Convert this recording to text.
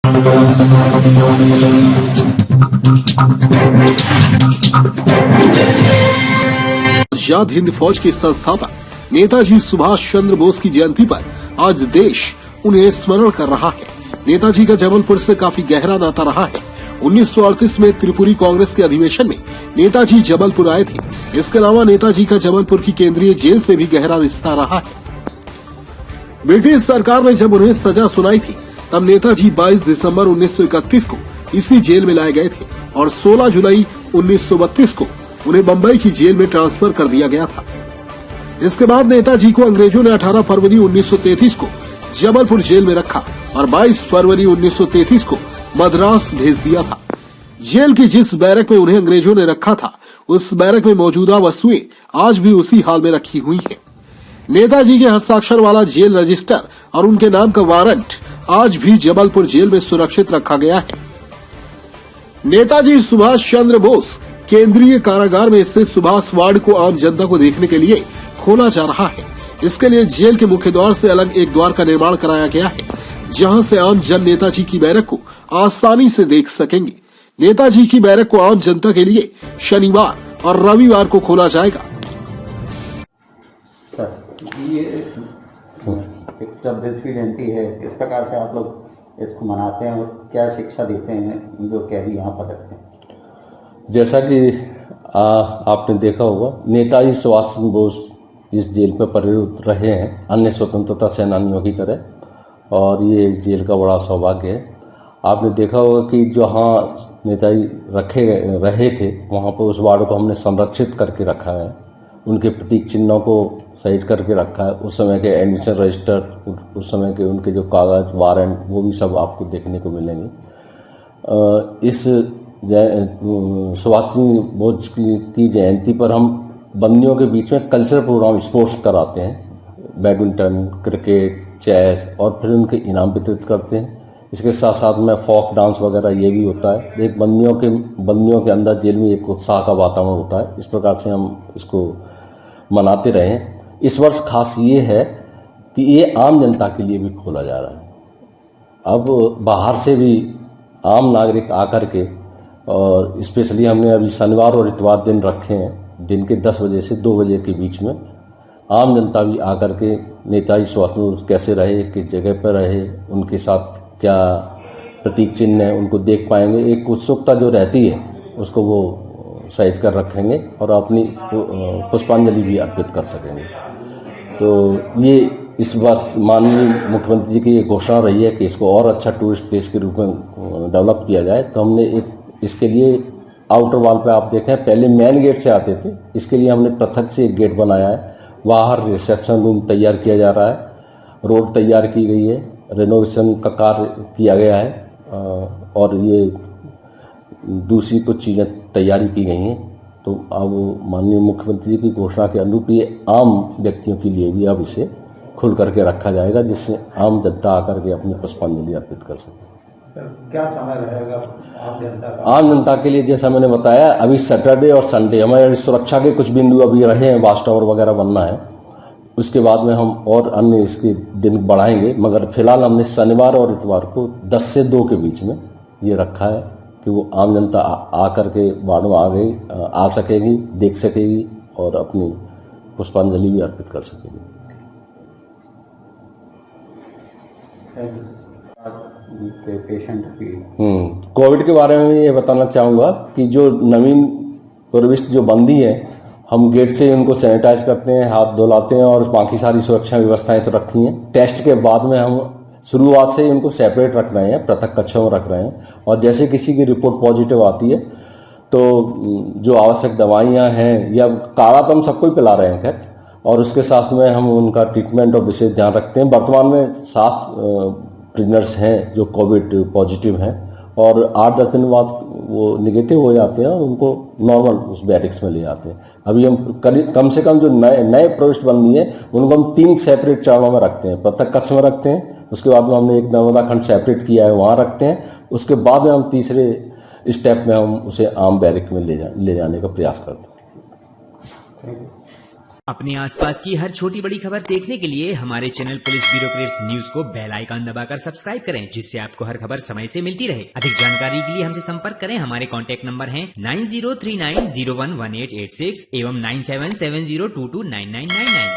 आजाद हिंद फौज के संस्थापक नेताजी सुभाष चंद्र बोस की जयंती पर आज देश उन्हें स्मरण कर रहा है। नेताजी का जबलपुर से काफी गहरा नाता रहा है। 1938 में त्रिपुरी कांग्रेस के अधिवेशन में नेताजी जबलपुर आए थे। इसके अलावा नेताजी का जबलपुर की केंद्रीय जेल से भी गहरा रिश्ता रहा है। ब्रिटिश सरकार ने जब उन्हें सजा सुनाई थी तब नेताजी 22 दिसंबर 1931 को इसी जेल में लाए गए थे और 16 जुलाई 1932 को उन्हें बंबई की जेल में ट्रांसफर कर दिया गया था। इसके बाद नेताजी को अंग्रेजों ने 18 फरवरी 1933 को जबलपुर जेल में रखा और 22 फरवरी 1933 को मद्रास भेज दिया था। जेल की जिस बैरक में उन्हें अंग्रेजों ने रखा था उस बैरक में मौजूदा वस्तुएं आज भी उसी हाल में रखी हुई हैं। नेताजी के हस्ताक्षर वाला जेल रजिस्टर और उनके नाम का वारंट आज भी जबलपुर जेल में सुरक्षित रखा गया है। नेताजी सुभाष चंद्र बोस केंद्रीय कारागार में स्थित सुभाष वार्ड को आम जनता को देखने के लिए खोला जा रहा है। इसके लिए जेल के मुख्य द्वार से अलग एक द्वार का निर्माण कराया गया है, जहां से आम जन नेताजी की बैरक को आसानी से देख सकेंगे। नेताजी की बैरक को आम जनता के लिए शनिवार और रविवार को खोला जाएगा। ये एक 14वीं जयंती है, किस प्रकार से आप लोग इसको मनाते हैं और क्या शिक्षा देते हैं जो कैदी यहाँ पर रखते हैं? जैसा कि आपने देखा होगा, नेताजी सुभाष चंद्र बोस इस जेल पर परिणत रहे हैं अन्य स्वतंत्रता सेनानियों की तरह, और ये इस जेल का बड़ा सौभाग्य है। आपने देखा होगा कि जहाँ नेताजी रहे थे वहाँ पर उस वार्ड को हमने संरक्षित करके रखा है, उनके प्रतीक चिन्हों को सहेज करके रखा है। उस समय के एडमिशन रजिस्टर, उस समय के उनके जो कागज, वारंट, वो भी सब आपको देखने को मिलेंगे। इस सुभाष चंद्र बोस की जयंती पर हम बंदियों के बीच में कल्चरल प्रोग्राम, स्पोर्ट्स कराते हैं, बैडमिंटन, क्रिकेट, चेस, और फिर उनके इनाम वितरित करते हैं। इसके साथ साथ में फोक डांस वगैरह ये भी होता है। एक बंदियों के अंदर जेल में एक उत्साह का वातावरण होता है। इस प्रकार से हम इसको मनाते रहे हैं। इस वर्ष खास ये है कि ये आम जनता के लिए भी खोला जा रहा है। अब बाहर से भी आम नागरिक आकर के, और स्पेशली हमने अभी शनिवार और इतवार दिन रखे हैं, दिन के 10 बजे से 2 बजे के बीच में आम जनता भी आकर के नेताजी सुभाष चंद्र बोस कैसे रहे, किस जगह पर रहे, उनके साथ क्या प्रतीक चिन्ह है, उनको देख पाएंगे। एक उत्सुकता जो रहती है उसको वो सहेज कर रखेंगे और अपनी पुष्पांजलि भी अर्पित कर सकेंगे। तो ये इस वर्ष माननीय मुख्यमंत्री जी की ये घोषणा रही है कि इसको और अच्छा टूरिस्ट प्लेस के रूप में डेवलप किया जाए। तो हमने इसके लिए आउटर वॉल पे आप देखें, पहले मेन गेट से आते थे, इसके लिए हमने पृथक से एक गेट बनाया है। बाहर रिसेप्शन रूम तैयार किया जा रहा है, रोड तैयार की गई है, रेनोवेशन का कार्य किया गया है, और ये दूसरी कुछ चीज़ें तैयारी की गई हैं। तो अब माननीय मुख्यमंत्री जी की घोषणा के अनुरूप ये आम व्यक्तियों के लिए भी अब इसे खुल करके रखा जाएगा, जिससे आम जनता आकर के अपनी पुष्पांजलि अर्पित कर सके। क्या समय रहेगा आम जनता के लिए? जैसा मैंने बताया, अभी सैटरडे और संडे हमारे सुरक्षा के कुछ बिंदु अभी रहे हैं, वाच टावर वगैरह बनना है। उसके बाद में हम और अन्य इसके दिन बढ़ाएंगे, मगर फिलहाल हमने शनिवार और इतवार को 10 से 2 के बीच में ये रखा है कि वो आम जनता आकर के वार्ड में आ सकेगी, देख सकेगी और अपनी पुष्पांजलि भी अर्पित कर सकेगी। पेशेंट कोविड के बारे में ये बताना चाहूँगा कि जो नवीन प्रविष्ट जो बंदी है, हम गेट से उनको सैनिटाइज करते हैं, हाथ धुलाते हैं और बाकी सारी सुरक्षा व्यवस्थाएं तो रखी हैं। टेस्ट के बाद में हम शुरुआत से ही उनको सेपरेट रख रहे हैं, पृथक कक्षों में रख रहे हैं, और जैसे किसी की रिपोर्ट पॉजिटिव आती है तो जो आवश्यक दवाइयाँ हैं या काढ़ा तो हम सबको ही पिला रहे हैं खैर, और उसके साथ में हम उनका ट्रीटमेंट और विशेष ध्यान रखते हैं। वर्तमान में 7 प्रिजनर्स हैं जो कोविड पॉजिटिव हैं, और 8-10 दिन बाद वो निगेटिव हो जाते हैं और उनको नॉर्मल उस बैरिक्स में ले जाते हैं। अभी हम कम से कम जो नए प्रविष्ट बंदी हैं उनको हम 3 सेपरेट चरणों में रखते हैं। पृथक कक्ष में रखते हैं, उसके बाद में हमने एक नर्मदा खंड सेपरेट किया है, वहाँ रखते हैं। उसके बाद में हम तीसरे स्टेप में हम उसे आम बैरिक में ले जाने का प्रयास करते हैं। अपने आसपास की हर छोटी बड़ी खबर देखने के लिए हमारे चैनल पुलिस ब्यूरोक्रेट्स न्यूज को बेल आइकन दबाकर सब्सक्राइब करें, जिससे आपको हर खबर समय से मिलती रहे। अधिक जानकारी के लिए हमसे संपर्क करें। हमारे कॉन्टैक्ट नंबर हैं 9039011886 एवं 9770229999।